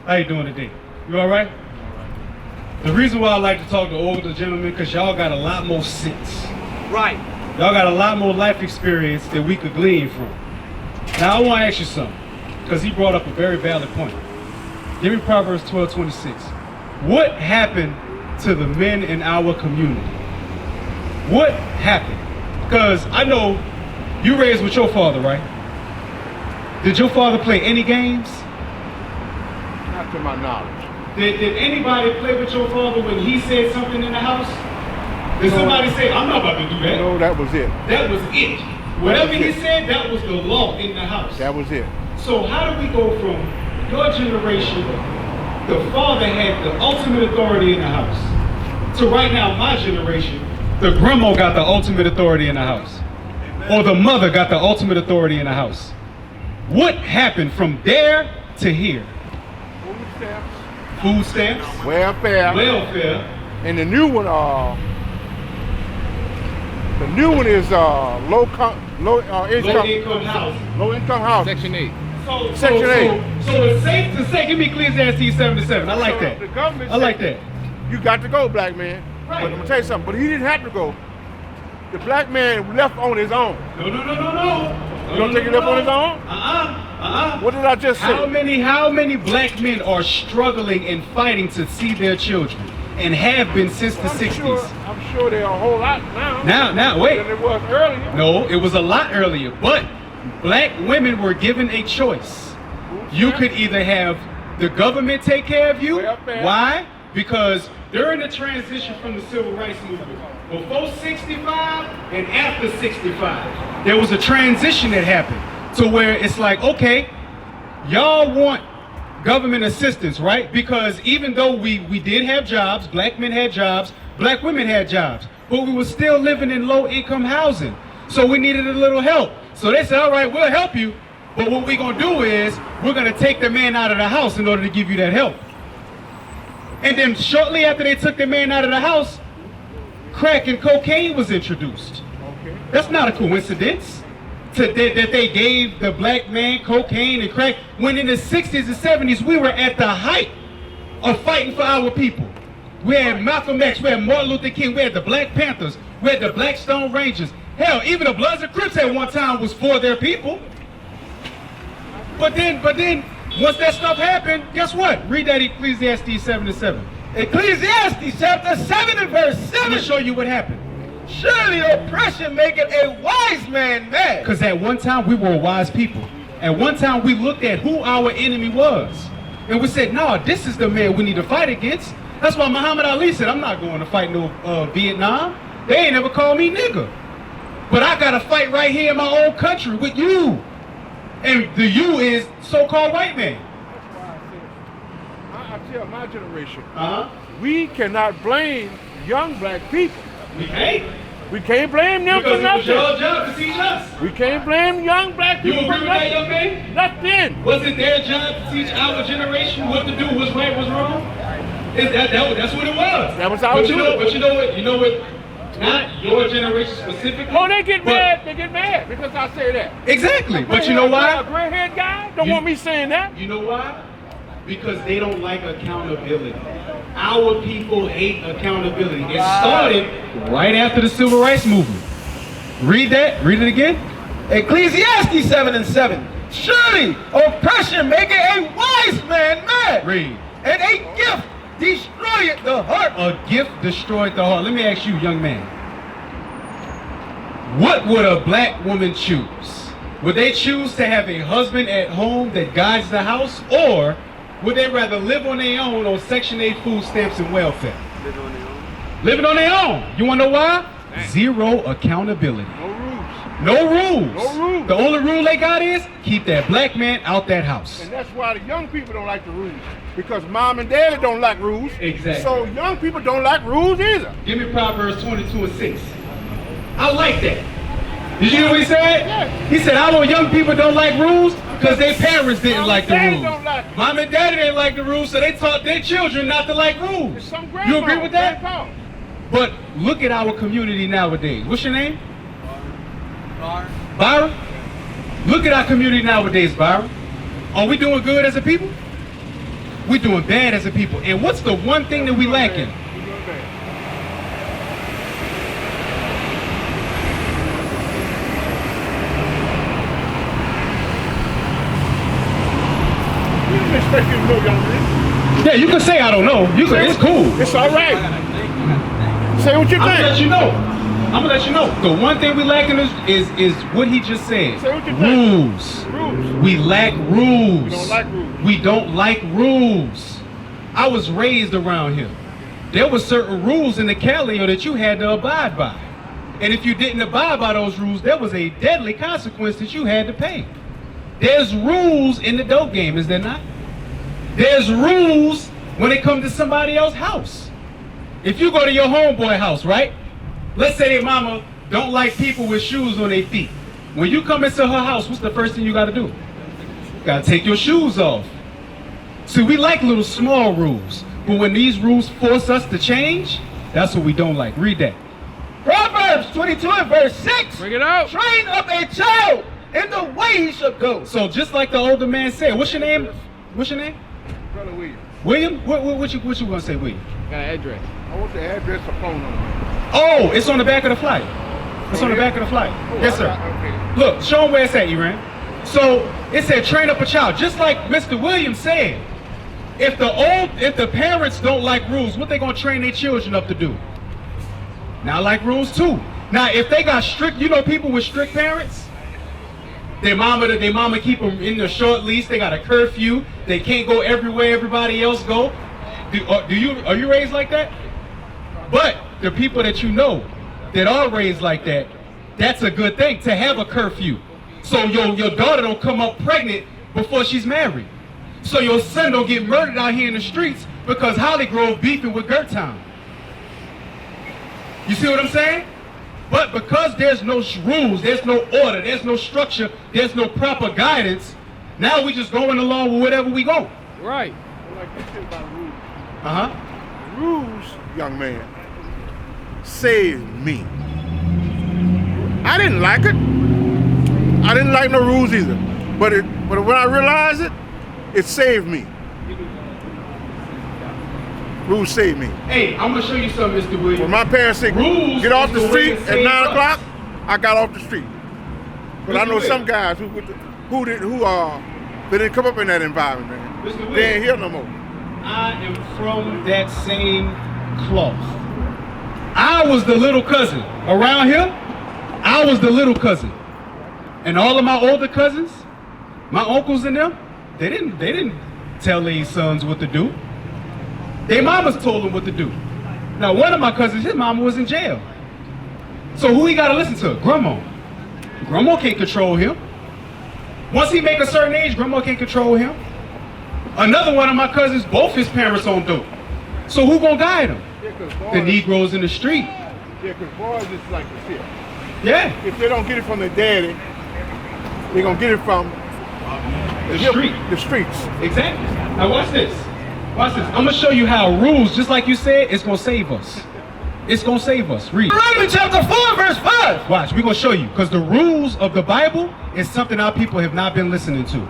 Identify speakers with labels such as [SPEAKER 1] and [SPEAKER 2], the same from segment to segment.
[SPEAKER 1] How you doing today? You all right? The reason why I like to talk to older gentlemen, because y'all got a lot more sense.
[SPEAKER 2] Right.
[SPEAKER 1] Y'all got a lot more life experience that we could glean from. Now I want to ask you something, because he brought up a very valid point. Give me Proverbs 12:26. What happened to the men in our community? What happened? Because I know you raised with your father, right? Did your father play any games?
[SPEAKER 3] Not to my knowledge.
[SPEAKER 1] Did anybody play with your father when he said something in the house? Did somebody say, I'm not about to do that?
[SPEAKER 3] No, that was it.
[SPEAKER 1] That was it. Whatever he said, that was the law in the house.
[SPEAKER 3] That was it.
[SPEAKER 1] So how do we go from your generation, the father had the ultimate authority in the house, to right now my generation, the grandma got the ultimate authority in the house, or the mother got the ultimate authority in the house? What happened from there to here?
[SPEAKER 3] Food stamps.
[SPEAKER 1] Food stamps.
[SPEAKER 3] Welfare.
[SPEAKER 1] Welfare.
[SPEAKER 3] And the new one is low income
[SPEAKER 1] housing.
[SPEAKER 3] Low income housing.
[SPEAKER 2] Section 8.
[SPEAKER 3] Section 8.
[SPEAKER 1] So it's safe to say, give me Ecclesiastes 7:7. I like that.
[SPEAKER 3] The government
[SPEAKER 1] I like that.
[SPEAKER 3] You got to go, black man.
[SPEAKER 1] Right.
[SPEAKER 3] But I'm gonna tell you something. But he didn't have to go. The black man left on his own.
[SPEAKER 1] No.
[SPEAKER 3] You don't think he left on his own? What did I just say?
[SPEAKER 1] How many black men are struggling and fighting to see their children, and have been since the 60s?
[SPEAKER 3] I'm sure there are a whole lot now.
[SPEAKER 1] Now, wait.
[SPEAKER 3] Than it was earlier.
[SPEAKER 1] No, it was a lot earlier, but black women were given a choice. You could either have the government take care of you. Why? Because during the transition from the Civil Rights Movement, before 65 and after 65, there was a transition that happened to where it's like, okay, y'all want government assistance, right? Because even though we did have jobs, black men had jobs, black women had jobs, but we were still living in low income housing. So we needed a little help. So they said, all right, we'll help you, but what we're gonna do is we're gonna take the man out of the house in order to give you that help. And then shortly after they took the man out of the house, crack and cocaine was introduced.
[SPEAKER 3] Okay.
[SPEAKER 1] That's not a coincidence that they gave the black man cocaine and crack, when in the 60s and 70s we were at the height of fighting for our people. We had Malcolm X, we had Martin Luther King, we had the Black Panthers, we had the Black Stone Rangers. Hell, even the Bloods and Crips at one time was for their people. But then, once that stuff happened, guess what? Read that Ecclesiastes 7:7.
[SPEAKER 4] Ecclesiastes chapter 7 and verse 7.
[SPEAKER 1] Let me show you what happened.
[SPEAKER 4] Surely oppression maketh a wise man mad.
[SPEAKER 1] Because at one time we were wise people. At one time we looked at who our enemy was. And we said, no, this is the man we need to fight against. That's why Muhammad Ali said, I'm not going to fight no Vietnam. They ain't never called me nigga. But I got to fight right here in my own country with you. And the you is so-called white man.
[SPEAKER 3] That's why I tell my generation,
[SPEAKER 1] Uh-huh.
[SPEAKER 3] we cannot blame young black people.
[SPEAKER 1] We can't.
[SPEAKER 3] We can't blame them
[SPEAKER 1] Because
[SPEAKER 3] for
[SPEAKER 1] it was
[SPEAKER 3] nothing.
[SPEAKER 1] your job to teach us.
[SPEAKER 3] We can't blame young black
[SPEAKER 1] You
[SPEAKER 3] people
[SPEAKER 1] agree
[SPEAKER 3] for
[SPEAKER 1] with that, young
[SPEAKER 3] nothing.
[SPEAKER 1] man?
[SPEAKER 3] Nothing.
[SPEAKER 1] Was it their job to teach our generation what to do, what's right, what's wrong? That's what it was.
[SPEAKER 3] That was our
[SPEAKER 1] but
[SPEAKER 3] job.
[SPEAKER 1] you know what? Not your generation specifically.
[SPEAKER 3] Oh, they get
[SPEAKER 1] but-
[SPEAKER 3] mad. They get mad because I say that.
[SPEAKER 1] Exactly. But you know
[SPEAKER 3] A
[SPEAKER 1] why?
[SPEAKER 3] gray-haired guy don't want me saying that.
[SPEAKER 1] You know why? Because they don't like accountability. Our people hate accountability. It started right after the Civil Rights Movement. Read that. Read it again.
[SPEAKER 4] Ecclesiastes 7 and 7. Surely oppression maketh a wise man mad.
[SPEAKER 1] Read.
[SPEAKER 4] And a gift destroyeth the heart.
[SPEAKER 1] A gift destroyed the heart. Let me ask you, young man. What would a black woman choose? Would they choose to have a husband at home that guides the house, or would they rather live on their own on Section 8 food stamps and welfare?
[SPEAKER 3] Living on their own.
[SPEAKER 1] Living on their own. You want to know why? Zero accountability.
[SPEAKER 3] No rules.
[SPEAKER 1] No rules.
[SPEAKER 3] No rules.
[SPEAKER 1] The only rule they got is keep that black man out that house.
[SPEAKER 3] And that's why the young people don't like the rules. Because mom and daddy don't like rules.
[SPEAKER 1] Exactly.
[SPEAKER 3] So young people don't like rules either.
[SPEAKER 1] Give me Proverbs 22:6. I like that. Did you hear what he said?
[SPEAKER 3] Yeah.
[SPEAKER 1] He said our young people don't like rules because their parents didn't
[SPEAKER 3] Mom
[SPEAKER 1] like
[SPEAKER 3] and
[SPEAKER 1] the
[SPEAKER 3] daddy
[SPEAKER 1] rules.
[SPEAKER 3] don't like it.
[SPEAKER 1] Mom and daddy didn't like the rules, so they taught their children not to like rules.
[SPEAKER 3] Some
[SPEAKER 1] You agree with that?
[SPEAKER 3] grandpa.
[SPEAKER 1] But look at our community nowadays. What's your name? Byron? Look at our community nowadays, Byron. Are we doing good as a people? We're doing bad as a people. And what's the one thing that we lacking?
[SPEAKER 3] Expect you to know, young man.
[SPEAKER 1] Yeah, you can say I don't know. You can, it's cool.
[SPEAKER 3] It's all right. Say what you think.
[SPEAKER 1] I'm gonna let you know. I'm gonna let you know. The one thing we lacking is what he just said.
[SPEAKER 3] Say what you
[SPEAKER 1] rules.
[SPEAKER 3] think. Rules.
[SPEAKER 1] We lack rules.
[SPEAKER 3] We don't like rules.
[SPEAKER 1] We don't like rules. I was raised around here. There were certain rules in the calendar that you had to abide by. And if you didn't abide by those rules, there was a deadly consequence that you had to pay. There's rules in the dope game, is there not? There's rules when it comes to somebody else's house. If you go to your homeboy house, right? Let's say their mama don't like people with shoes on their feet. When you come into her house, what's the first thing you gotta do? You gotta take your shoes off. See, we like little small rules, but when these rules force us to change, that's what we don't like. Read that.
[SPEAKER 4] Proverbs 22 and verse 6.
[SPEAKER 2] Bring it out.
[SPEAKER 4] Train up a child in the way he should go.
[SPEAKER 1] So just like the older man said, what's your name? What's your name?
[SPEAKER 3] Brother William.
[SPEAKER 1] William? What you gonna say, William?
[SPEAKER 2] Got an address.
[SPEAKER 3] I want the address or phone number.
[SPEAKER 1] Oh, it's on the back of the flyer. It's on the back of the flyer. Yes, sir.
[SPEAKER 3] Okay.
[SPEAKER 1] Look, show them where it's at, Iran. So it said train up a child, just like Mr. Williams said. If the parents don't like rules, what they gonna train their children up to do? Now like rules too. Now if they got strict, you know, people with strict parents, their mama keep them in the short leash. They got a curfew. They can't go everywhere everybody else go. Are you raised like that? But the people that you know that are raised like that, that's a good thing to have a curfew. So your daughter don't come up pregnant before she's married. So your son don't get murdered out here in the streets because Holly Grove beefing with Gertown. You see what I'm saying? But because there's no rules, there's no order, there's no structure, there's no proper guidance, now we just going along with whatever we go.
[SPEAKER 2] Right.
[SPEAKER 3] Like this shit about rules.
[SPEAKER 1] Uh-huh.
[SPEAKER 3] Rules, young man, saved me. I didn't like it. I didn't like no rules either. But when I realized it, it saved me. Rules saved me.
[SPEAKER 1] Hey, I'm gonna show you something, Mr. Williams.
[SPEAKER 3] When my parents said,
[SPEAKER 1] Rules
[SPEAKER 3] get off
[SPEAKER 1] is
[SPEAKER 3] the
[SPEAKER 1] the way
[SPEAKER 3] street
[SPEAKER 1] to
[SPEAKER 3] at 9
[SPEAKER 1] save
[SPEAKER 3] o'clock,
[SPEAKER 1] us.
[SPEAKER 3] I got off the street. But I know
[SPEAKER 1] Mr.
[SPEAKER 3] some guys who they didn't come up in that environment, man.
[SPEAKER 1] Mr. Williams.
[SPEAKER 3] They ain't here no more.
[SPEAKER 1] I am from that same cloth. I was the little cousin. Around here, I was the little cousin. And all of my older cousins, my uncles and them, they didn't tell their sons what to do. Their mamas told them what to do. Now one of my cousins, his mama was in jail. So who he gotta listen to? Grandma. Grandma can't control him. Once he make a certain age, grandma can't control him. Another one of my cousins, both his parents on dope. So who gonna guide him? The Negroes in the street.
[SPEAKER 3] Yeah, because boys just like to shit.
[SPEAKER 1] Yeah.
[SPEAKER 3] If they don't get it from their daddy, they're gonna get it from
[SPEAKER 1] The street.
[SPEAKER 3] The streets.
[SPEAKER 1] Exactly. Now watch this. Watch this. I'm gonna show you how rules, just like you said, it's gonna save us. It's gonna save us. Read.
[SPEAKER 4] Deuteronomy chapter 4 verse 5.
[SPEAKER 1] Watch, we're gonna show you. Because the rules of the Bible is something our people have not been listening to.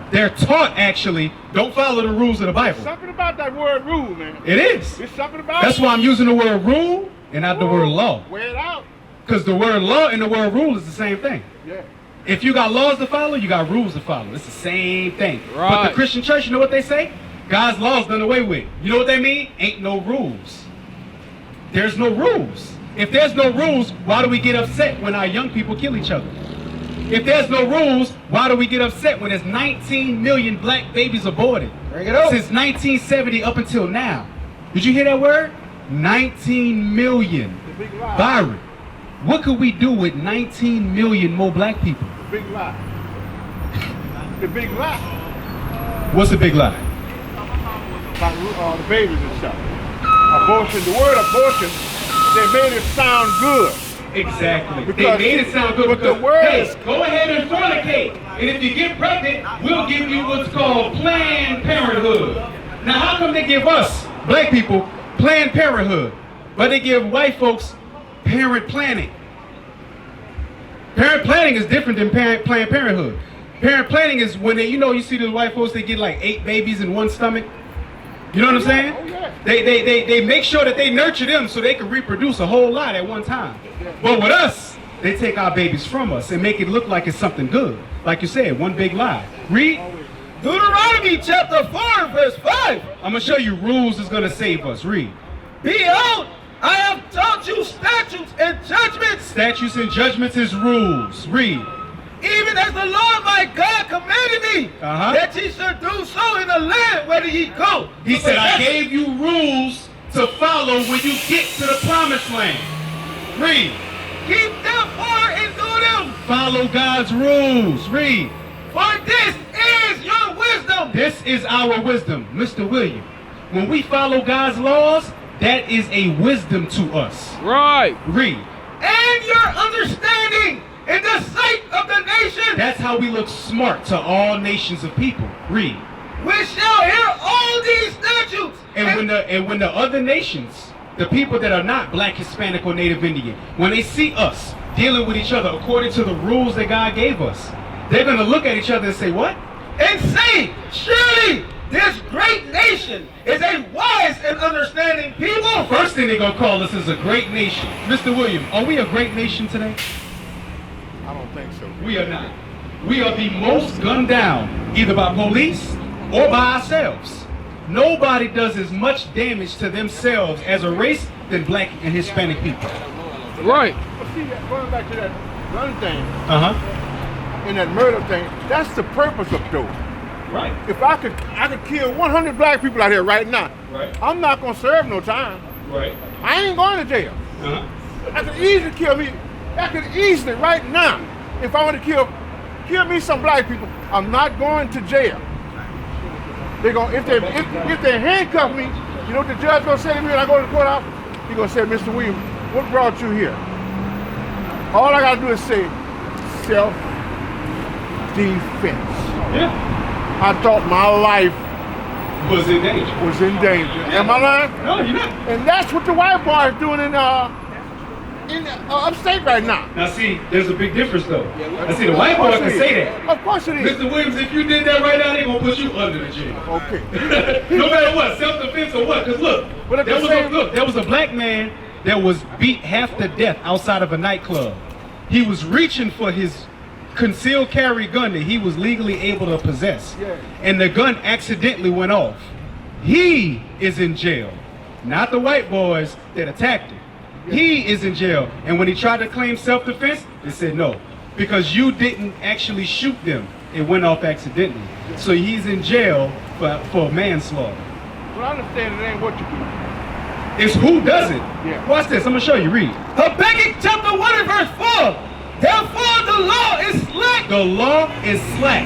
[SPEAKER 1] They're taught actually, don't follow the rules of the Bible.
[SPEAKER 3] Something about that word rule, man.
[SPEAKER 1] It is.
[SPEAKER 3] It's something about
[SPEAKER 1] That's
[SPEAKER 3] it.
[SPEAKER 1] why I'm using the word rule and not the word law.
[SPEAKER 3] Wear it out.
[SPEAKER 1] Because the word law and the word rule is the same thing.
[SPEAKER 3] Yeah.
[SPEAKER 1] If you got laws to follow, you got rules to follow. It's the same thing. But
[SPEAKER 2] Right.
[SPEAKER 1] the Christian church, you know what they say? God's laws done away with. You know what they mean? Ain't no rules. There's no rules. If there's no rules, why do we get upset when our young people kill each other? If there's no rules, why do we get upset when there's 19 million black babies aborted?
[SPEAKER 4] Bring it up.
[SPEAKER 1] Since 1970 up until now. Did you hear that word? 19 million.
[SPEAKER 3] The big lie.
[SPEAKER 1] Byron, what could we do with 19 million more black people?
[SPEAKER 3] The big lie. The big lie.
[SPEAKER 1] What's the big lie?
[SPEAKER 3] About the babies and stuff. Abortion, the word abortion, they made it sound good.
[SPEAKER 1] Exactly.
[SPEAKER 3] Because-
[SPEAKER 1] They made it sound good
[SPEAKER 3] but the
[SPEAKER 1] because,
[SPEAKER 3] word
[SPEAKER 1] hey,
[SPEAKER 3] is-
[SPEAKER 1] go ahead and fornicate. And if you get pregnant, we'll give you what's called Planned Parenthood. Now, how come they give us, black people, Planned Parenthood, but they give white folks parent planning? Parent planning is different than Planned Parenthood. Parent planning is when they, you see the white folks, they get like 8 babies in one stomach. You know what I'm saying?
[SPEAKER 3] Oh, yeah.
[SPEAKER 1] They make sure that they nurture them so they can reproduce a whole lot at one time. But with us, they take our babies from us and make it look like it's something good. Like you said, one big lie. Read.
[SPEAKER 4] Deuteronomy chapter 4, verse 5.
[SPEAKER 1] I'm going to show you rules that's going to save us. Read.
[SPEAKER 4] Behold, I have taught you statutes and judgments.
[SPEAKER 1] Statutes and judgments is rules. Read.
[SPEAKER 4] Even as the Lord my God commanded me, that ye should do so in the land whether ye go.
[SPEAKER 1] He said, I gave you rules to follow when you get to the promised land. Read.
[SPEAKER 4] Keep therefore and do them.
[SPEAKER 1] Follow God's rules. Read.
[SPEAKER 4] For this is your wisdom.
[SPEAKER 1] This is our wisdom, Mr. William. When we follow God's laws, that is a wisdom to us.
[SPEAKER 2] Right.
[SPEAKER 1] Read.
[SPEAKER 4] And your understanding in the sight of the nation.
[SPEAKER 1] That's how we look smart to all nations of people. Read.
[SPEAKER 4] We shall hear all these statutes.
[SPEAKER 1] And when the other nations, the people that are not black, Hispanic, or Native Indian, when they see us dealing with each other according to the rules that God gave us, they're going to look at each other and say, what?
[SPEAKER 4] And say, surely this great nation is a wise and understanding people.
[SPEAKER 1] First thing they're going to call us is a great nation. Mr. William, are we a great nation today?
[SPEAKER 3] I don't think so.
[SPEAKER 1] We are not. We are the most gunned down, either by police or by ourselves. Nobody does as much damage to themselves as a race than black and Hispanic people.
[SPEAKER 2] Right.
[SPEAKER 3] But see, going back to that gun thing and that murder thing, that's the purpose of those.
[SPEAKER 1] Right.
[SPEAKER 3] If I could kill 100 black people out here right now.
[SPEAKER 1] Right.
[SPEAKER 3] I'm not gonna serve no time.
[SPEAKER 1] Right.
[SPEAKER 3] I ain't going to jail. I could easily kill me. I could easily right now, if I want to kill me some black people, I'm not going to jail. They're gonna if they handcuff me, you know what the judge gonna say to me when I go to the courthouse? He gonna say, Mr. Williams, what brought you here? All I gotta do is say self-defense.
[SPEAKER 1] Yeah.
[SPEAKER 3] I thought my life
[SPEAKER 1] Was in danger.
[SPEAKER 3] was in danger. Am I lying?
[SPEAKER 1] No, you're not.
[SPEAKER 3] And that's what the white boy is doing in upstate right now.
[SPEAKER 1] Now see, there's a big difference though. Now see, the white boy can say that.
[SPEAKER 3] Of course it is.
[SPEAKER 1] Mr. Williams, if you did that right now, they're going to put you under the jail.
[SPEAKER 3] Okay.
[SPEAKER 1] No matter what, self-defense or what. Because look,
[SPEAKER 3] But at the same-
[SPEAKER 1] there was a black man that was beat half to death outside of a nightclub. He was reaching for his concealed carry gun that he was legally able to possess.
[SPEAKER 3] Yeah.
[SPEAKER 1] And the gun accidentally went off. He is in jail, not the white boys that attacked him. He is in jail. And when he tried to claim self-defense, they said no, because you didn't actually shoot them. It went off accidentally. So he's in jail for manslaughter.
[SPEAKER 3] But I understand it ain't what you do.
[SPEAKER 1] It's who does it.
[SPEAKER 3] Yeah.
[SPEAKER 1] Watch this. I'm going to show you. Read.
[SPEAKER 4] Habakkuk chapter 1 and verse 4. Therefore the law is slack.
[SPEAKER 1] The law is slack.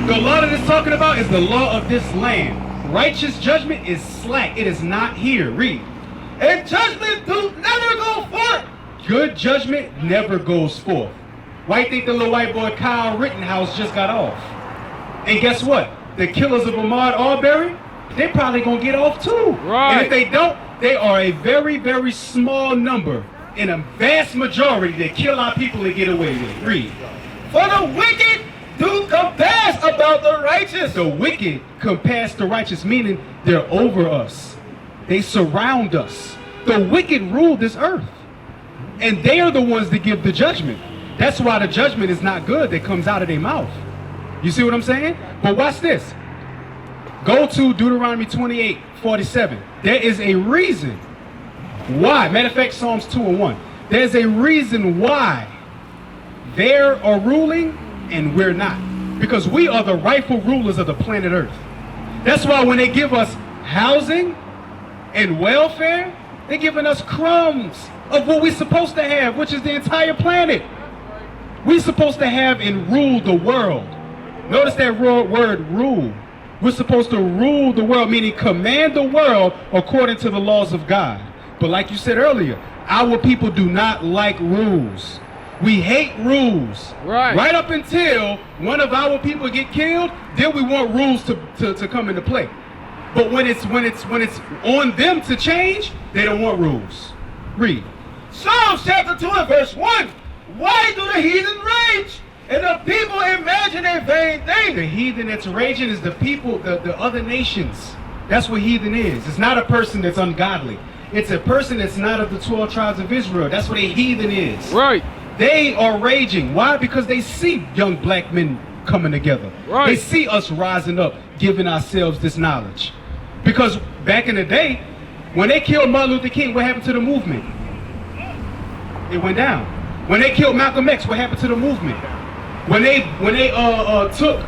[SPEAKER 1] The law that it's talking about is the law of this land. Righteous judgment is slack. It is not here. Read.
[SPEAKER 4] And judgment do never go forth.
[SPEAKER 1] Good judgment never goes forth. Why you think the little white boy Kyle Rittenhouse just got off? And guess what? The killers of Ahmaud Arbery, they're probably going to get off too.
[SPEAKER 2] Right.
[SPEAKER 1] And if they don't, they are a very, very small number in a vast majority that kill our people and get away with it. Read.
[SPEAKER 4] For the wicked do compass about the righteous.
[SPEAKER 1] The wicked compass the righteous, meaning they're over us. They surround us. The wicked rule this earth. And they are the ones that give the judgment. That's why the judgment is not good that comes out of their mouth. You see what I'm saying? But watch this. Go to Deuteronomy 28:47. There is a reason why. Matter of fact, Psalms 2:1. There's a reason why they are ruling and we're not. Because we are the rightful rulers of the planet Earth. That's why when they give us housing and welfare, they're giving us crumbs of what we're supposed to have, which is the entire planet. We're supposed to have and rule the world. Notice that word rule. We're supposed to rule the world, meaning command the world according to the laws of God. But like you said earlier, our people do not like rules. We hate rules.
[SPEAKER 2] Right.
[SPEAKER 1] Right up until one of our people get killed, then we want rules to come into play. But when it's on them to change, they don't want rules. Read.
[SPEAKER 4] Psalms chapter 2 and verse 1. Why do the heathen rage and the people imagine a vain
[SPEAKER 1] The
[SPEAKER 4] thing?
[SPEAKER 1] heathen that's raging is the people, the other nations. That's what heathen is. It's not a person that's ungodly. It's a person that's not of the 12 tribes of Israel. That's what a heathen is.
[SPEAKER 4] Right.
[SPEAKER 1] They are raging. Why? Because they see young black men coming together.
[SPEAKER 4] Right.
[SPEAKER 1] They see us rising up, giving ourselves this knowledge. Because back in the day, when they killed Martin Luther King, what happened to the movement? It went down. When they killed Malcolm X, what happened to the movement? When they took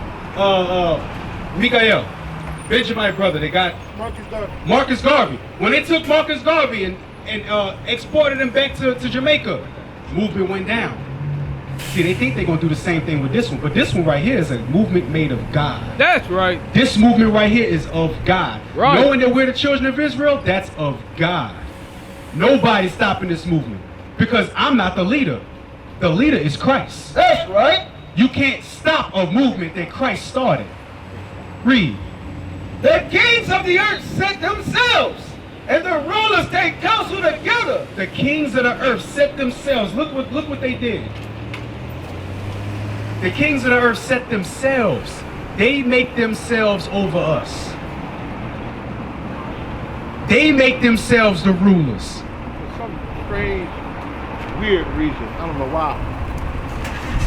[SPEAKER 1] Mikha'el, Benjamin's brother, they got Marcus Garvey. When they took Marcus Garvey and exported him back to Jamaica, movement went down. See, they think they're going to do the same thing with this one, but this one right here is a movement made of God.
[SPEAKER 4] That's right.
[SPEAKER 1] This movement right here is of God.
[SPEAKER 4] Right.
[SPEAKER 1] Knowing that we're the children of Israel, that's of God. Nobody's stopping this movement because I'm not the leader. The leader is Christ.
[SPEAKER 4] That's right.
[SPEAKER 1] You can't stop a movement that Christ started. Read.
[SPEAKER 4] The kings of the earth set themselves, and the rulers take counsel together.
[SPEAKER 1] The kings of the earth set themselves. Look what they did. The kings of the earth set themselves. They make themselves over us. They make themselves the rulers.
[SPEAKER 3] For some strange, weird reason, I don't know why,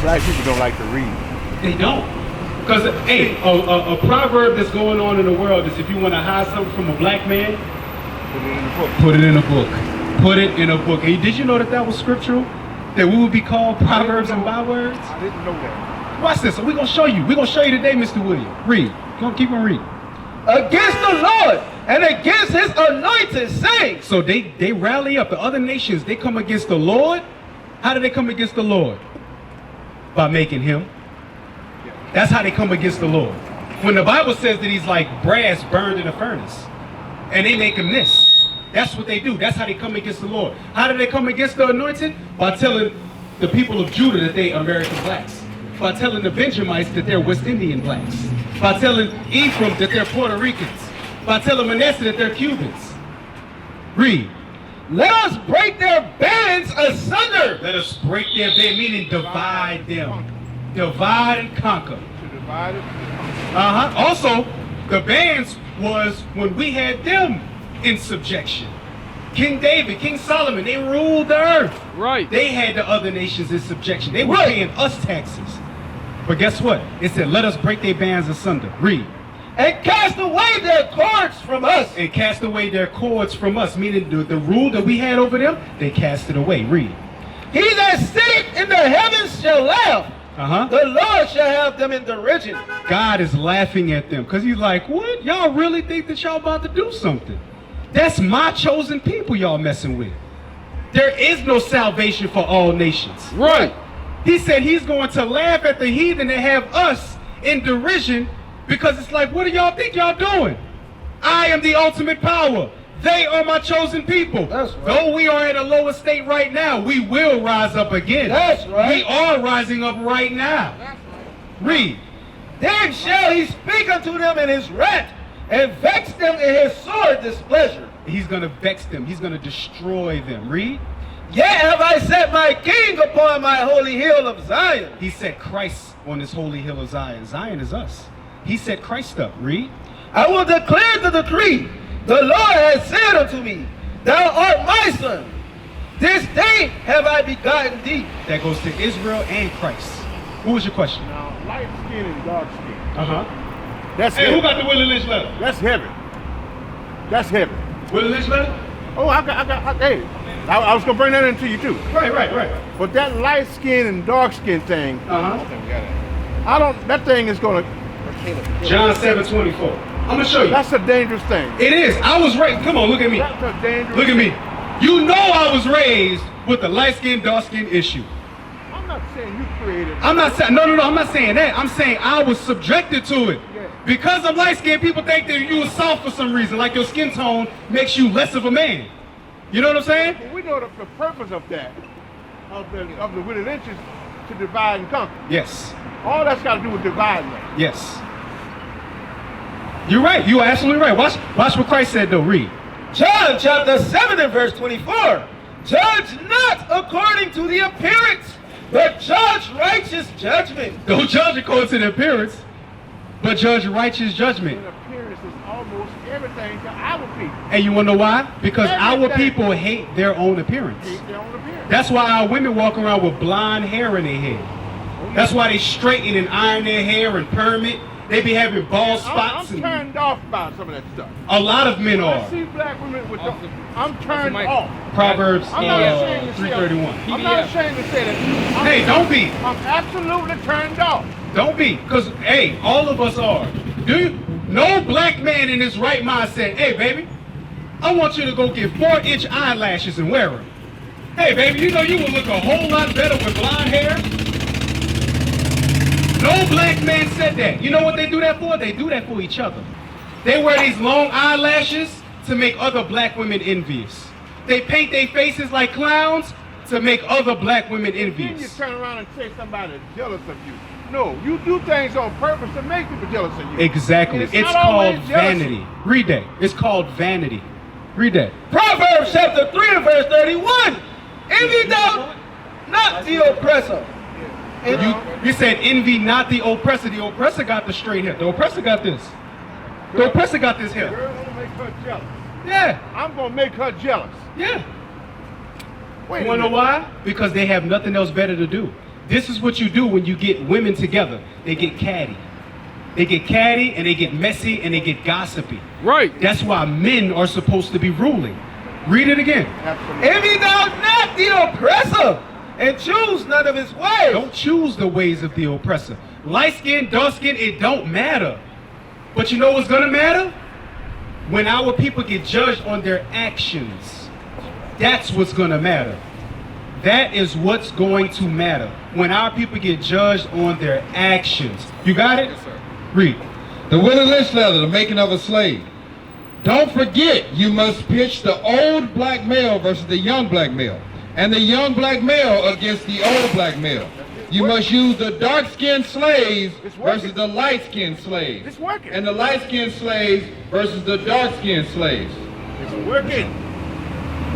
[SPEAKER 3] black people don't like to read.
[SPEAKER 1] They don't. Because, hey, a proverb that's going on in the world is if you want to hide something from a black man,
[SPEAKER 3] Put it in the book.
[SPEAKER 1] put it in a book. Put it in a book. And did you know that was scriptural? That we would be called proverbs and bywords?
[SPEAKER 3] I didn't know that.
[SPEAKER 1] Watch this. So we're going to show you. We're going to show you today, Mr. William. Read. Go keep on reading.
[SPEAKER 4] Against the Lord and against his anointed, saying.
[SPEAKER 1] So they rally up. The other nations, they come against the Lord. How do they come against the Lord? By making him. That's how they come against the Lord. When the Bible says that he's like brass burned in a furnace, and they make him this. That's what they do. That's how they come against the Lord. How do they come against the anointed? By telling the people of Judah that they American blacks. By telling the Benjamites that they're West Indian blacks. By telling Ephraim that they're Puerto Ricans. By telling Manasseh that they're Cubans. Read.
[SPEAKER 4] Let us break their bands asunder.
[SPEAKER 1] Let us break their band, meaning divide them. Divide and conquer.
[SPEAKER 3] To divide it.
[SPEAKER 1] Also, the bands was when we had them in subjection. King David, King Solomon, they ruled the earth.
[SPEAKER 4] Right.
[SPEAKER 1] They had the other nations in subjection. They were
[SPEAKER 4] Right.
[SPEAKER 1] paying us taxes. But guess what? It said, let us break their bands asunder. Read.
[SPEAKER 4] And cast away their cords from us.
[SPEAKER 1] And cast away their cords from us, meaning the rule that we had over them, they cast it away. Read.
[SPEAKER 4] He that sitteth in the heavens shall laugh. The Lord shall have them in derision.
[SPEAKER 1] God is laughing at them because he's like, what? Y'all really think that y'all about to do something? That's my chosen people y'all messing with. There is no salvation for all nations.
[SPEAKER 4] Right.
[SPEAKER 1] He said he's going to laugh at the heathen and have us in derision because it's like, what do y'all think y'all doing? I am the ultimate power. They are my chosen people.
[SPEAKER 4] That's right.
[SPEAKER 1] Though we are at a lower state right now, we will rise up again.
[SPEAKER 4] That's right.
[SPEAKER 1] We are rising up right now.
[SPEAKER 4] That's right.
[SPEAKER 1] Read.
[SPEAKER 4] Then shall he speak unto them in his wrath, and vex them in his sore displeasure.
[SPEAKER 1] He's going to vex them. He's going to destroy them. Read.
[SPEAKER 4] Yet have I set my king upon my holy hill of Zion.
[SPEAKER 1] He set Christ on this holy hill of Zion. Zion is us. He set Christ up. Read.
[SPEAKER 4] I will declare the decree. The Lord has said unto me, thou art my son. This day have I begotten thee.
[SPEAKER 1] That goes to Israel and Christ. What was your question?
[SPEAKER 3] Now, light skin and dark skin. That's
[SPEAKER 1] Hey,
[SPEAKER 3] heavy.
[SPEAKER 1] who got the Willie Lynch letter?
[SPEAKER 3] That's heavy. That's heavy.
[SPEAKER 1] Willie Lynch letter?
[SPEAKER 3] Oh, hey, I was gonna bring that into you too.
[SPEAKER 1] Right.
[SPEAKER 3] But that light skin and dark skin thing, that thing is gonna,
[SPEAKER 1] John 7:24. I'm gonna show you.
[SPEAKER 3] that's a dangerous thing.
[SPEAKER 1] It is. I was raised. Come on, look at me.
[SPEAKER 3] That's a dangerous
[SPEAKER 1] Look at me.
[SPEAKER 3] thing.
[SPEAKER 1] You know I was raised with the light skin, dark skin issue.
[SPEAKER 3] I'm not saying you created.
[SPEAKER 1] I'm not saying, no, I'm not saying that. I'm saying I was subjected to it.
[SPEAKER 3] Yeah.
[SPEAKER 1] Because I'm light skinned, people think that you were soft for some reason, like your skin tone makes you less of a man. You know what I'm saying?
[SPEAKER 3] But we know the purpose of that, of the Willie Lynches, to divide and conquer.
[SPEAKER 1] Yes.
[SPEAKER 3] All that's got to do with dividing them.
[SPEAKER 1] Yes. You're right. You are absolutely right. Watch what Christ said though. Read.
[SPEAKER 4] John chapter 7 and verse 24. Judge not according to the appearance, but judge righteous judgment.
[SPEAKER 1] Don't judge according to the appearance, but judge righteous judgment.
[SPEAKER 3] And appearance is almost everything to our people.
[SPEAKER 1] And you want to know why? Because our
[SPEAKER 3] Everything.
[SPEAKER 1] people hate their own appearance.
[SPEAKER 3] Hate their own appearance.
[SPEAKER 1] That's why our women walk around with blonde hair in their head. That's why they straighten and iron their hair and perm it. They be having bald spots.
[SPEAKER 3] I'm turned off by some of that stuff.
[SPEAKER 1] A lot of men
[SPEAKER 3] When I
[SPEAKER 1] are.
[SPEAKER 3] see black women with I'm turned off.
[SPEAKER 1] Proverbs
[SPEAKER 3] I'm not ashamed to say
[SPEAKER 1] 3:31.
[SPEAKER 3] I'm not ashamed to say that.
[SPEAKER 1] Hey, don't be.
[SPEAKER 3] I'm absolutely turned off.
[SPEAKER 1] Don't be. Because, hey, all of us are. Do you? No black man in his right mind said, hey, baby, I want you to go get 4-inch eyelashes and wear them. Hey, baby, you know you would look a whole lot better with blonde hair. No black man said that. You know what they do that for? They do that for each other. They wear these long eyelashes to make other black women envious. They paint their faces like clowns to make other black women
[SPEAKER 3] Then you
[SPEAKER 1] envious.
[SPEAKER 3] turn around and say somebody's jealous of you. No, you do things on purpose to make people jealous of you.
[SPEAKER 1] Exactly.
[SPEAKER 3] And
[SPEAKER 1] It's
[SPEAKER 3] not always
[SPEAKER 1] called
[SPEAKER 3] jealousy.
[SPEAKER 1] vanity. Read that. It's called vanity. Read that.
[SPEAKER 4] Proverbs chapter 3 and verse 31. Envy thou not the oppressor. And
[SPEAKER 1] You said envy not the oppressor. The oppressor got the straight hair. The oppressor got this. The oppressor got this hair.
[SPEAKER 3] Girl, I'm gonna make her jealous.
[SPEAKER 1] Yeah.
[SPEAKER 3] I'm gonna make her jealous.
[SPEAKER 1] Yeah.
[SPEAKER 3] Wait
[SPEAKER 1] You
[SPEAKER 3] a
[SPEAKER 1] wanna know
[SPEAKER 3] minute.
[SPEAKER 1] why? Because they have nothing else better to do. This is what you do when you get women together. They get catty. They get catty and they get messy and they get gossipy.
[SPEAKER 2] Right.
[SPEAKER 1] That's why men are supposed to be ruling. Read it again.
[SPEAKER 3] Absolutely.
[SPEAKER 4] envy thou not the oppressor, and choose none of his ways.
[SPEAKER 1] Don't choose the ways of the oppressor. Light skin, dark skin, it don't matter. But you know what's gonna matter? When our people get judged on their actions. That's what's gonna matter. That is what's going to matter. When our people get judged on their actions. You got it?
[SPEAKER 2] Yes, sir.
[SPEAKER 1] Read.
[SPEAKER 5] The Willie Lynch leather, the making of a slave. Don't forget, you must pitch the old black male versus the young black male, and the young black male against the old black male. You must use the dark-skinned slaves
[SPEAKER 3] It's working.
[SPEAKER 5] versus the light-skinned slaves,
[SPEAKER 3] It's working.
[SPEAKER 5] and the light-skinned slaves versus the dark-skinned slaves.
[SPEAKER 3] It's working.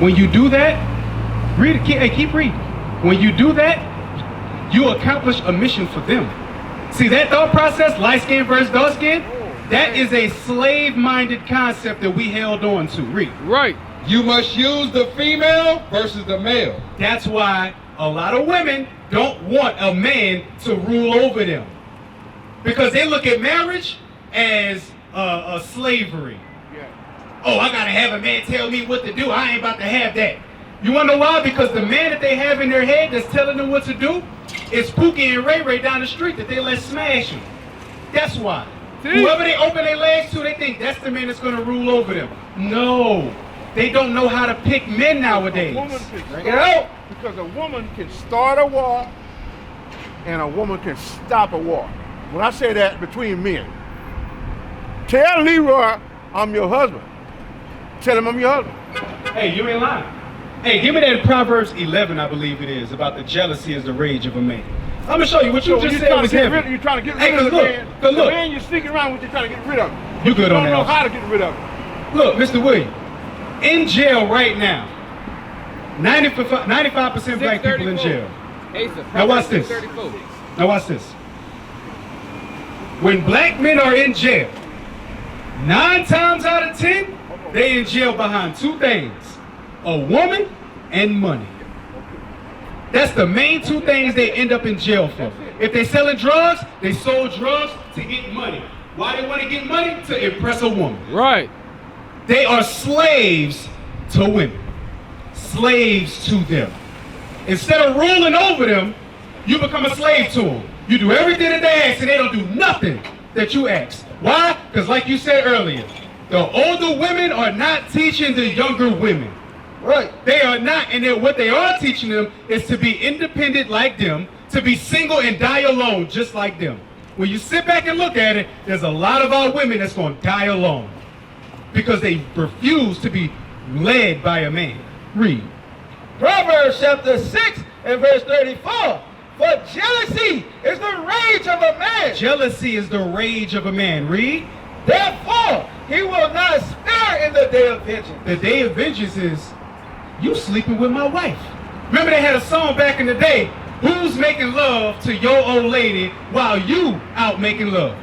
[SPEAKER 1] When you do that, read it. Hey, keep reading. When you do that, you accomplish a mission for them. See that thought process, light skin versus dark skin? That is a slave-minded concept that we held on to. Read.
[SPEAKER 2] Right.
[SPEAKER 5] You must use the female versus the male.
[SPEAKER 1] That's why a lot of women don't want a man to rule over them. Because they look at marriage as a slavery.
[SPEAKER 3] Yeah.
[SPEAKER 1] Oh, I gotta have a man tell me what to do. I ain't about to have that. You wanna know why? Because the man that they have in their head that's telling them what to do is Pookie and Ray Ray down the street that they let smash them. That's why. Whoever they open their legs to, they think that's the man that's gonna rule over them. No. They don't know how to pick men nowadays.
[SPEAKER 3] A woman can
[SPEAKER 4] Bring it out.
[SPEAKER 3] Because a woman can start a war and a woman can stop a war. When I say that, between men. Tell Leroy I'm your husband. Tell him I'm your husband.
[SPEAKER 1] Hey, you ain't lying. Hey, give me that Proverbs 11, I believe it is, about the jealousy is the rage of a man. I'm gonna show you what you
[SPEAKER 3] So
[SPEAKER 1] just
[SPEAKER 3] you're
[SPEAKER 1] said
[SPEAKER 3] trying
[SPEAKER 1] was
[SPEAKER 3] to get
[SPEAKER 1] heavy.
[SPEAKER 3] rid, you're trying to get
[SPEAKER 1] Hey,
[SPEAKER 3] rid of the
[SPEAKER 1] look,
[SPEAKER 3] man.
[SPEAKER 1] cause look.
[SPEAKER 3] The man you're sneaking around with, you're trying to get rid of him.
[SPEAKER 1] You good on
[SPEAKER 3] don't
[SPEAKER 1] that
[SPEAKER 3] know
[SPEAKER 1] also.
[SPEAKER 3] how to get rid of him.
[SPEAKER 1] Look, Mr. William, in jail right now, 95% of black people in jail. Now watch this. Now watch this. When black men are in jail, 9 times out of 10, they in jail behind 2 things: a woman and money. That's the main 2 things they end up in jail for. If they selling drugs, they sold drugs to get money. Why they want to get money? To impress a woman.
[SPEAKER 2] Right.
[SPEAKER 1] They are slaves to women. Slaves to them. Instead of ruling over them, you become a slave to them. You do everything that they ask and they don't do nothing that you ask. Why? Because like you said earlier, the older women are not teaching the younger women.
[SPEAKER 4] Right.
[SPEAKER 1] They are not, and what they are teaching them is to be independent like them, to be single and die alone just like them. When you sit back and look at it, there's a lot of our women that's going to die alone because they refuse to be led by a man. Read.
[SPEAKER 4] Proverbs chapter 6 and verse 34. For jealousy is the rage of a man.
[SPEAKER 1] Jealousy is the rage of a man. Read.
[SPEAKER 4] Therefore, he will not spare in the day of vengeance.
[SPEAKER 1] The day of vengeance is you sleeping with my wife. Remember they had a song back in the day, who's making love to your old lady while you out making love?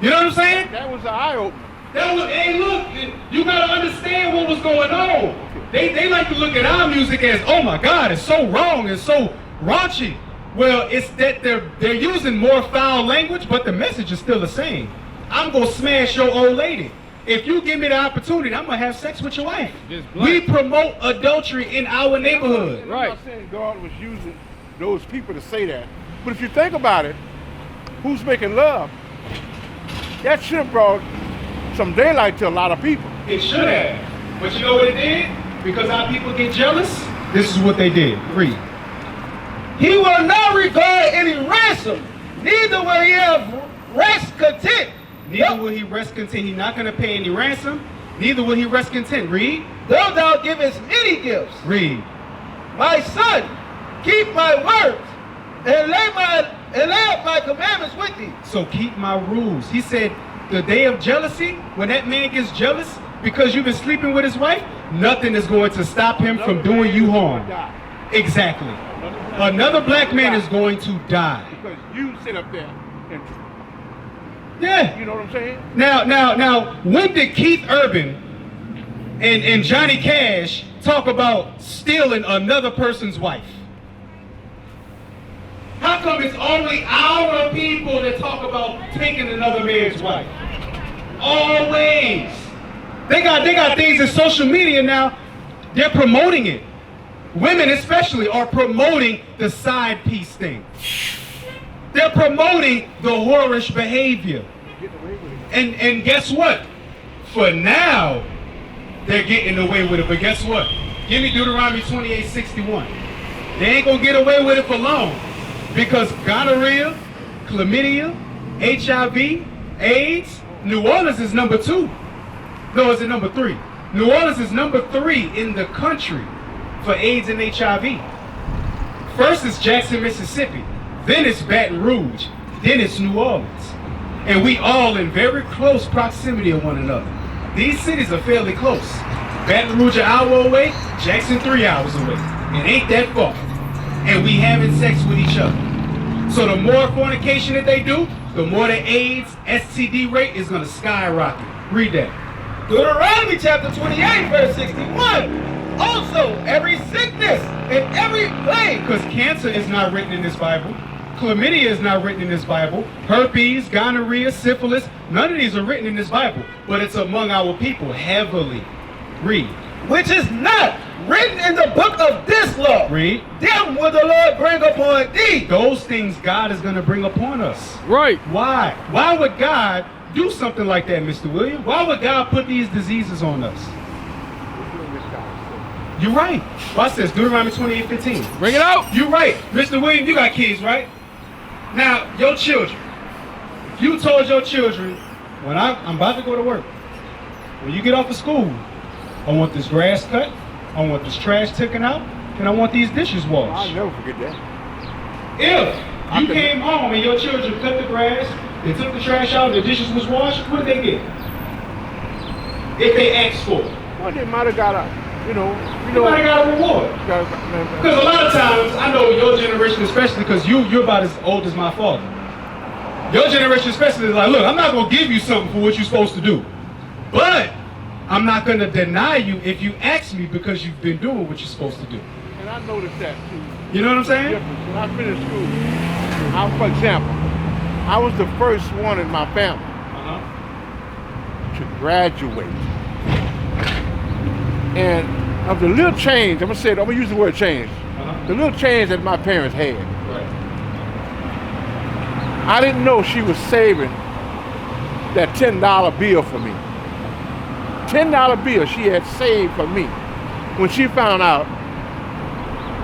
[SPEAKER 1] You know what I'm saying?
[SPEAKER 3] That was an eye opener.
[SPEAKER 1] That was, hey, look, you gotta understand what was going on. They like to look at our music as, oh my God, it's so wrong, it's so raunchy. Well, it's that they're using more foul language, but the message is still the same. I'm gonna smash your old lady. If you give me the opportunity, I'm gonna have sex with your wife. We promote adultery in our neighborhood.
[SPEAKER 3] Right. I'm not saying God was using those people to say that, but if you think about it, who's making love? That should have brought some daylight to a lot of people.
[SPEAKER 1] It should have. But you know what it did? Because our people get jealous, this is what they did. Read.
[SPEAKER 4] He will not regard any ransom, neither will he have rest content.
[SPEAKER 1] Neither will he rest content. He's not going to pay any ransom. Neither will he rest content. Read.
[SPEAKER 4] Though thou givest many gifts.
[SPEAKER 1] Read.
[SPEAKER 4] My son, keep my words and lay up my commandments with thee.
[SPEAKER 1] So keep my rules. He said the day of jealousy, when that man gets jealous because you've been sleeping with his wife, nothing is going to stop him from doing you harm. Exactly. Another black man is going to die.
[SPEAKER 3] Because you sit up there and...
[SPEAKER 1] Yeah.
[SPEAKER 3] You know what I'm saying?
[SPEAKER 1] Now, when did Keith Urban and Johnny Cash talk about stealing another person's wife? How come it's only our people that talk about taking another man's wife? Always. They got things in social media now, they're promoting it. Women especially are promoting the side piece thing. They're promoting the whorish behavior. And guess what? For now, they're getting away with it. But guess what? Give me Deuteronomy 28:61. They ain't gonna get away with it for long. Because gonorrhea, chlamydia, HIV, AIDS, New Orleans is number 2. No, it's number 3. New Orleans is number 3 in the country for AIDS and HIV. First is Jackson, Mississippi. Then it's Baton Rouge. Then it's New Orleans. And we all in very close proximity of one another. These cities are fairly close. Baton Rouge an hour away, Jackson 3 hours away. It ain't that far. And we having sex with each other. So the more fornication that they do, the more the AIDS STD rate is gonna skyrocket. Read that.
[SPEAKER 4] Deuteronomy chapter 28 verse 61. Also, every sickness and every plague.
[SPEAKER 1] Because cancer is not written in this Bible. Chlamydia is not written in this Bible. Herpes, gonorrhea, syphilis, none of these are written in this Bible. But it's among our people heavily. Read.
[SPEAKER 4] Which is not written in the book of this law.
[SPEAKER 1] Read.
[SPEAKER 4] Them will the Lord bring upon thee.
[SPEAKER 1] Those things God is going to bring upon us.
[SPEAKER 3] Right.
[SPEAKER 1] Why? Why would God do something like that, Mr. William? Why would God put these diseases on us? You're right. Watch this, Deuteronomy 28:15.
[SPEAKER 3] Bring it out.
[SPEAKER 1] You're right. Mr. William, you got kids, right? Now, your children. If you told your children, when I'm about to go to work, when you get off of school, I want this grass cut, I want this trash taken out, and I want these dishes washed.
[SPEAKER 3] I'll never forget that.
[SPEAKER 1] If you came home and your children cut the grass, they took the trash out, and the dishes was washed, what did they get? If they asked for it.
[SPEAKER 3] Well, they might have got a, you know.
[SPEAKER 1] You might have got a reward. Because a lot of times, I know your generation especially, because you're about as old as my father. Your generation especially is like, look, I'm not going to give you something for what you're supposed to do. But I'm not going to deny you if you ask me because you've been doing what you're supposed to do.
[SPEAKER 3] And I noticed that too.
[SPEAKER 1] You know what I'm saying?
[SPEAKER 3] When I finished school, for example, I was the first one in my family to graduate. And of the little change, I'm gonna use the word change. The little change that my parents had.
[SPEAKER 1] Right.
[SPEAKER 3] I didn't know she was saving that $10 bill for me. $10 bill she had saved for me when she found out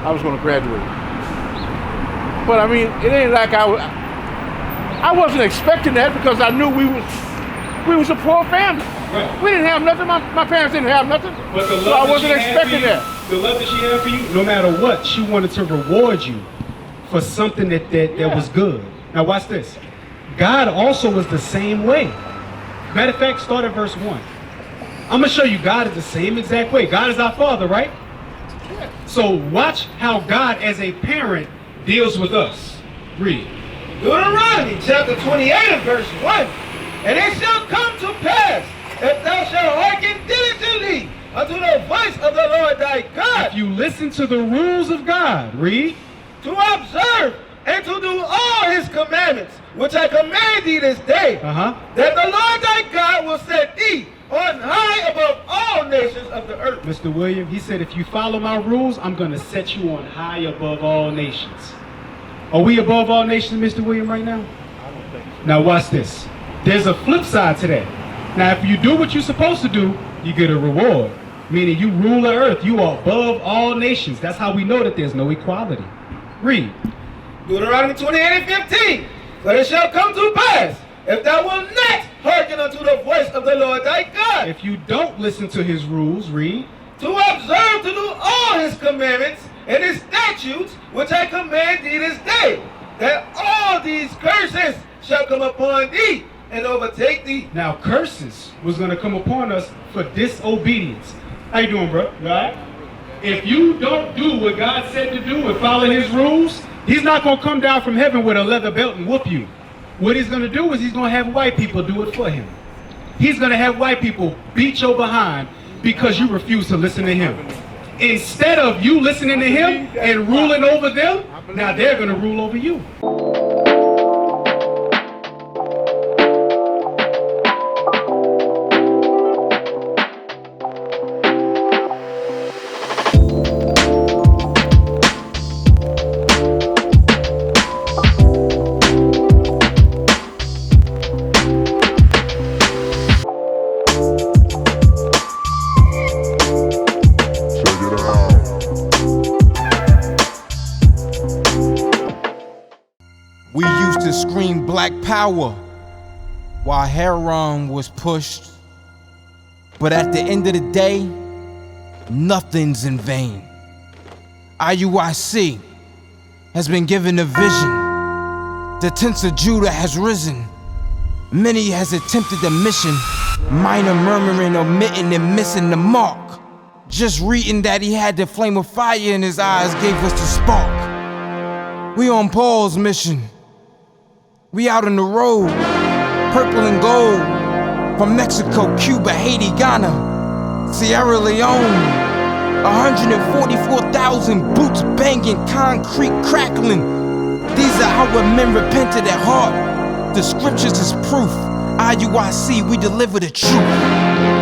[SPEAKER 3] I was gonna graduate. But I mean, it ain't like I wasn't expecting that because I knew we was a poor family. Right. We didn't have nothing. My parents didn't have nothing.
[SPEAKER 1] But the love
[SPEAKER 3] so I wasn't expecting that.
[SPEAKER 1] The love that she had for you, no matter what, she wanted to reward you for something that was good. Now watch this. God also was the same way. Matter of fact, start at verse 1. I'm gonna show you God is the same exact way. God is our Father, right? Yeah. So watch how God as a parent deals with us. Read.
[SPEAKER 4] Deuteronomy chapter 28 and verse 1. And it shall come to pass if thou shalt hearken diligently unto the voice of the Lord thy God,
[SPEAKER 1] If you listen to the rules of God, read.
[SPEAKER 4] to observe and to do all his commandments, which I command thee this day, that the Lord thy God will set thee on high above all nations of the earth.
[SPEAKER 1] Mr. William, he said, if you follow my rules, I'm going to set you on high above all nations. Are we above all nations, Mr. William, right now?
[SPEAKER 3] I don't think so.
[SPEAKER 1] Now watch this. There's a flip side to that. Now, if you do what you're supposed to do, you get a reward. Meaning you rule the earth. You are above all nations. That's how we know that there's no equality. Read.
[SPEAKER 4] Deuteronomy 28 and 15. But it shall come to pass, if thou wilt not hearken unto the voice of the Lord thy God,
[SPEAKER 1] If you don't listen to his rules, read.
[SPEAKER 4] to observe to do all his commandments and his statutes, which I command thee this day, that all these curses shall come upon thee and overtake thee.
[SPEAKER 1] Now, curses was going to come upon us for disobedience. How you doing, bro? You all right? If you don't do what God said to do and follow his rules, he's not going to come down from heaven with a leather belt and whoop you. What he's going to do is he's going to have white people do it for him. He's going to have white people beat your behind because you refuse to listen to him. Instead of you listening to him and ruling over them, now they're going to rule over you.
[SPEAKER 2] We used to scream black power while heroin was pushed. But at the end of the day, nothing's in vain. IUIC has been given a vision. The tents of Judah has risen. Many has attempted the mission, minor murmuring, omitting, and missing the mark. Just reading that he had the flame of fire in his eyes gave us the spark. We on Paul's mission. We out on the road, purple and gold, from Mexico, Cuba, Haiti, Ghana, Sierra Leone. 144,000 boots banging, concrete crackling. These are our men repented at heart. The scriptures is proof. IUIC, we deliver the truth.